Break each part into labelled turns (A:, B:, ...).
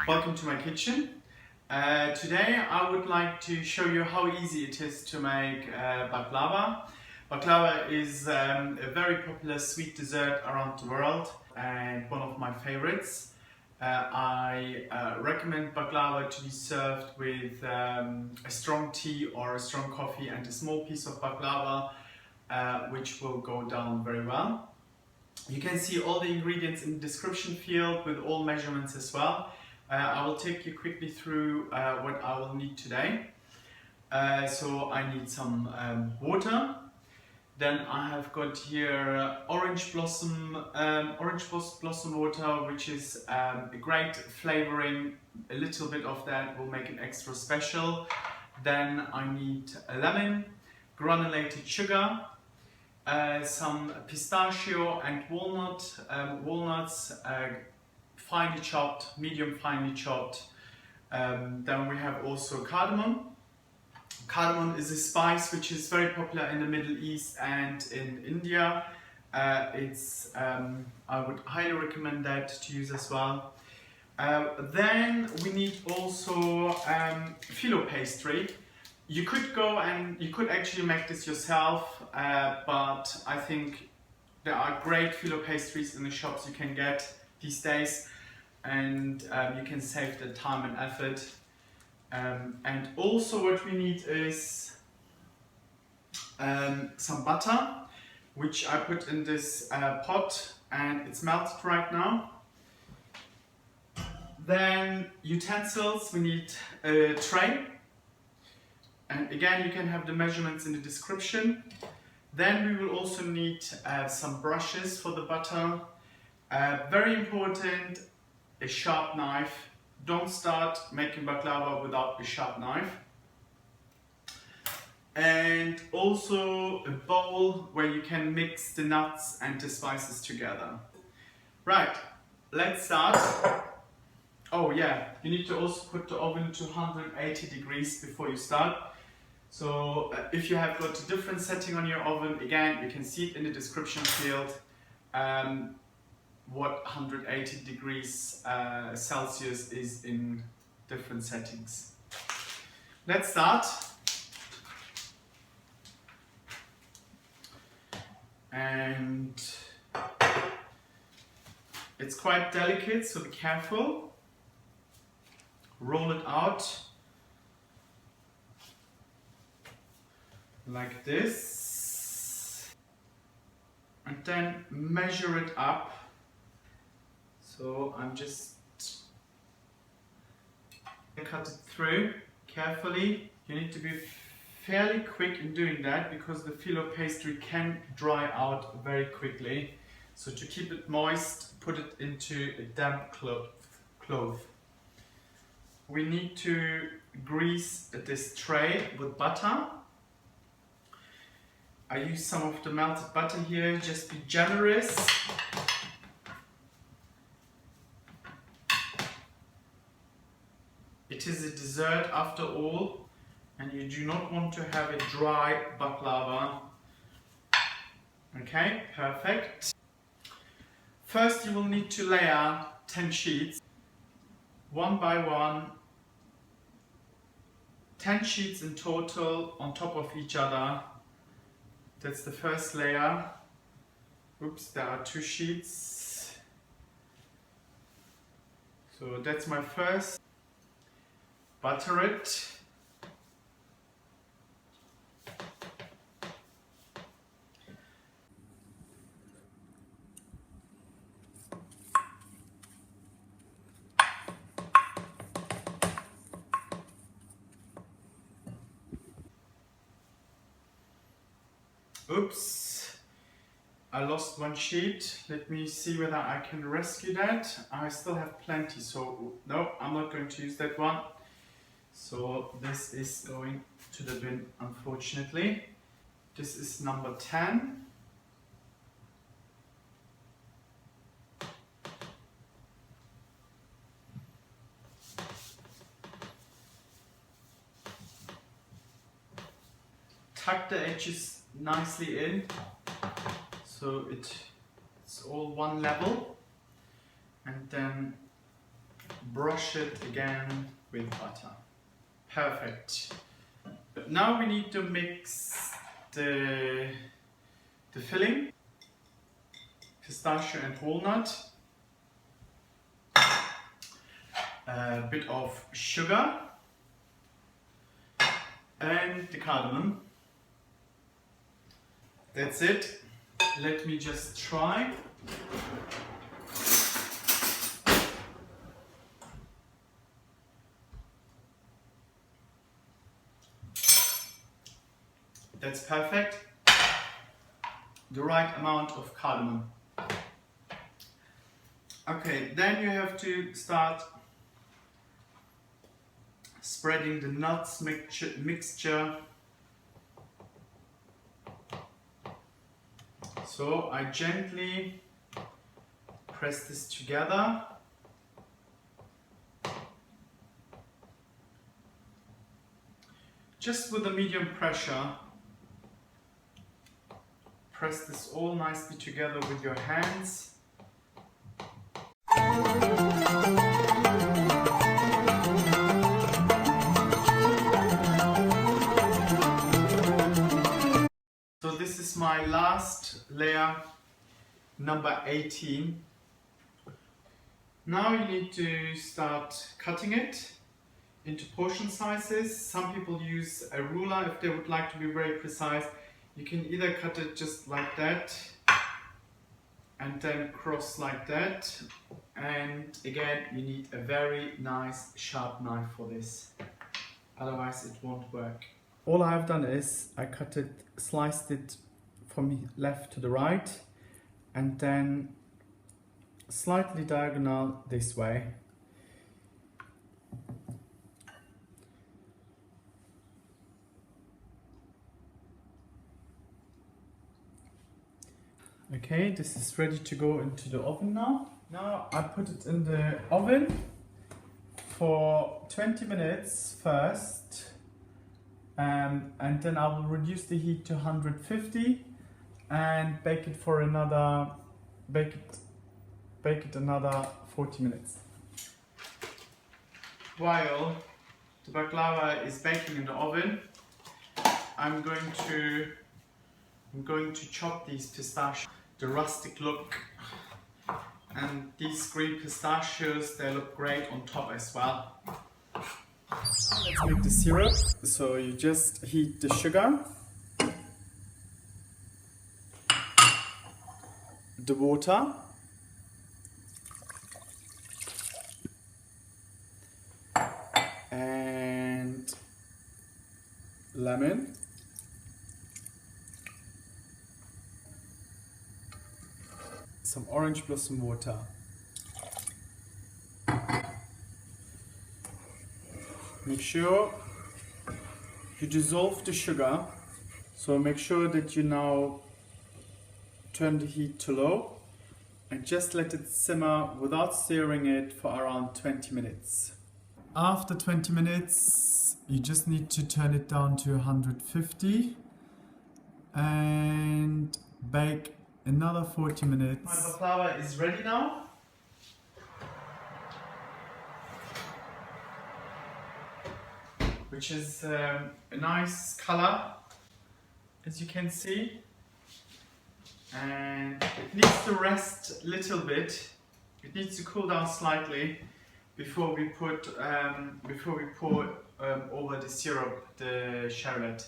A: Welcome to my kitchen. Today I would like to show you how easy it is to make baklava. Baklava is a very popular sweet dessert around the world and one of my favorites. I recommend baklava to be served with a strong tea or a strong coffee and a small piece of baklava, which will go down very well. You can see all the ingredients in the description field with all measurements as well. I will take you quickly through what I will need today. So I need some water. Then I have got here orange blossom water, which is a great flavoring. A little bit of that will make it extra special. Then I need a lemon, granulated sugar, some pistachio and walnuts, finely chopped, medium finely chopped. Then we have also cardamom. Cardamom is a spice which is very popular in the Middle East and in India. I would highly recommend that to use as well. Then we need also filo pastry. You could go and you could actually make this yourself, but I think there are great filo pastries in the shops you can get these days, and you can save the time and effort. And also what we need is some butter, which I put in this pot, and it's melted right now. Then utensils, we need a tray. And again, you can have the measurements in the description. Then we will also need some brushes for the butter. Very important, a sharp knife. Don't start making baklava without a sharp knife. And also a bowl where you can mix the nuts and the spices together. Right, let's start. Oh yeah, you need to also put the oven to 180 degrees before you start. So if you have got a different setting on your oven, again, you can see it in the description field what 180 degrees Celsius is in different settings. Let's start. And it's quite delicate, so be careful. Roll it out like this, and then measure it up. So I'm just cut it through carefully. You need to be fairly quick in doing that because the filo pastry can dry out very quickly. So to keep it moist, put it into a damp cloth. We need to grease this tray with butter. I use some of the melted butter here, just be generous. It is a dessert after all, and you do not want to have a dry baklava. Okay, perfect. First you will need to layer 10 sheets, one by one. 10 sheets in total on top of each other. That's the first layer. Oops, there are 2 sheets. So that's my first. Butter it. Oops, I lost 1 sheet. Let me see whether I can rescue that. I still have plenty, so no, I'm not going to use that one. So this is going to the bin, unfortunately. This is number 10. Tuck the edges nicely in so it's all one level, and then brush it again with butter. Perfect. But now we need to mix the filling, pistachio and walnut, a bit of sugar and the cardamom. That's it. Let me just try. That's perfect. The right amount of cardamom. Okay, then you have to start spreading the nuts mixture. So I gently press this together. Just with a medium pressure. Press this all nicely together with your hands. So this is my last layer, number 18. Now you need to start cutting it into portion sizes. Some people use a ruler if they would like to be very precise. You can either cut it just like that and then cross like that. And again, you need a very nice sharp knife for this. Otherwise it won't work. All I've done is I sliced it from left to the right and then slightly diagonal this way. Okay, this is ready to go into the oven now. Now I put it in the oven for 20 minutes first. And then I will reduce the heat to 150 and bake it another 40 minutes. While the baklava is baking in the oven, I'm going to chop these pistachios. The rustic look, and these green pistachios, they look great on top as well. Let's make the syrup. So you just heat the sugar, the water, and lemon, some orange blossom water. Make sure you dissolve the sugar, so make sure that you now turn the heat to low and just let it simmer without stirring it for around 20 minutes. After 20 minutes, you just need to turn it down to 150 and bake another 40 minutes. My baklava is ready now. Which is a nice color, as you can see, and it needs to rest a little bit. It needs to cool down slightly before we pour over the syrup, the sherbet.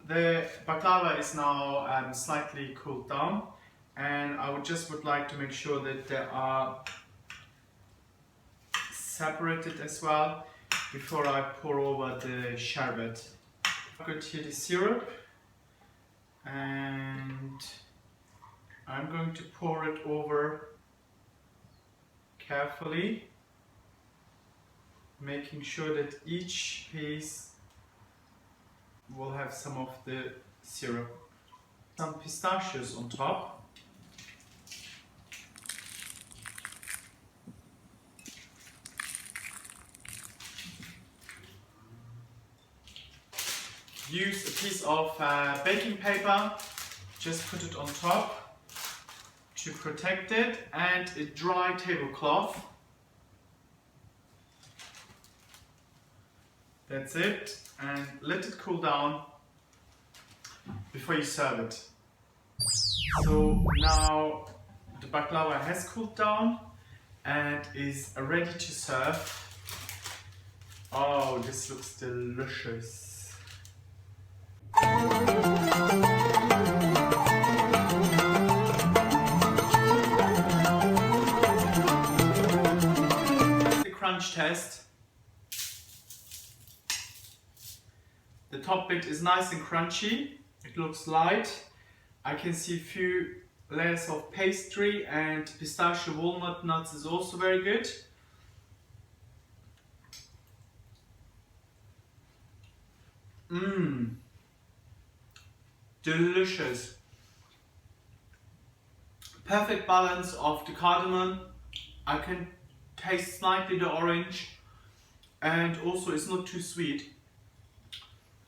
A: The baklava is now slightly cooled down, and I would like to make sure that they are separated as well before I pour over the sherbet. I've got here the syrup, and I'm going to pour it over carefully, making sure that each piece will have some of the syrup. Some pistachios on top. Use a piece of baking paper, just put it on top to protect it, and a dry tablecloth. That's it, and let it cool down before you serve it. So now the baklava has cooled down and is ready to serve. Oh, this looks delicious. The crunch test. The top bit is nice and crunchy. It looks light. I can see a few layers of pastry, and pistachio walnut nuts is also very good. Mmm, delicious. Perfect balance of the cardamom. I can taste slightly the orange, and also it's not too sweet.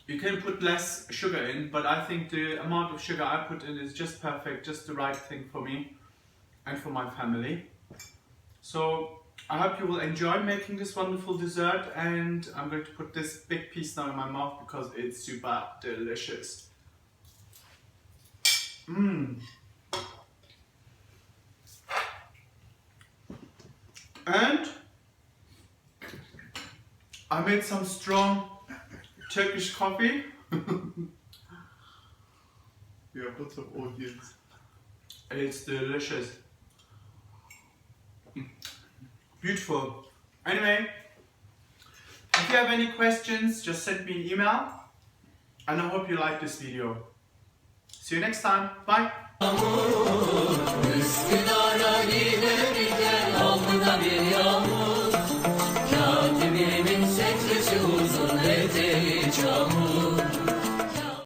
A: You can put less sugar in, but I think the amount of sugar I put in is just perfect, just the right thing for me and for my family. So I hope you will enjoy making this wonderful dessert, and I'm going to put this big piece now in my mouth because it's super delicious. Mmm. And I made some strong Turkish coffee.
B: Yeah, lots of audience.
A: It's delicious. Beautiful. Anyway, if you have any questions, just send me an email, and I hope you like this video. See you next time. Bye.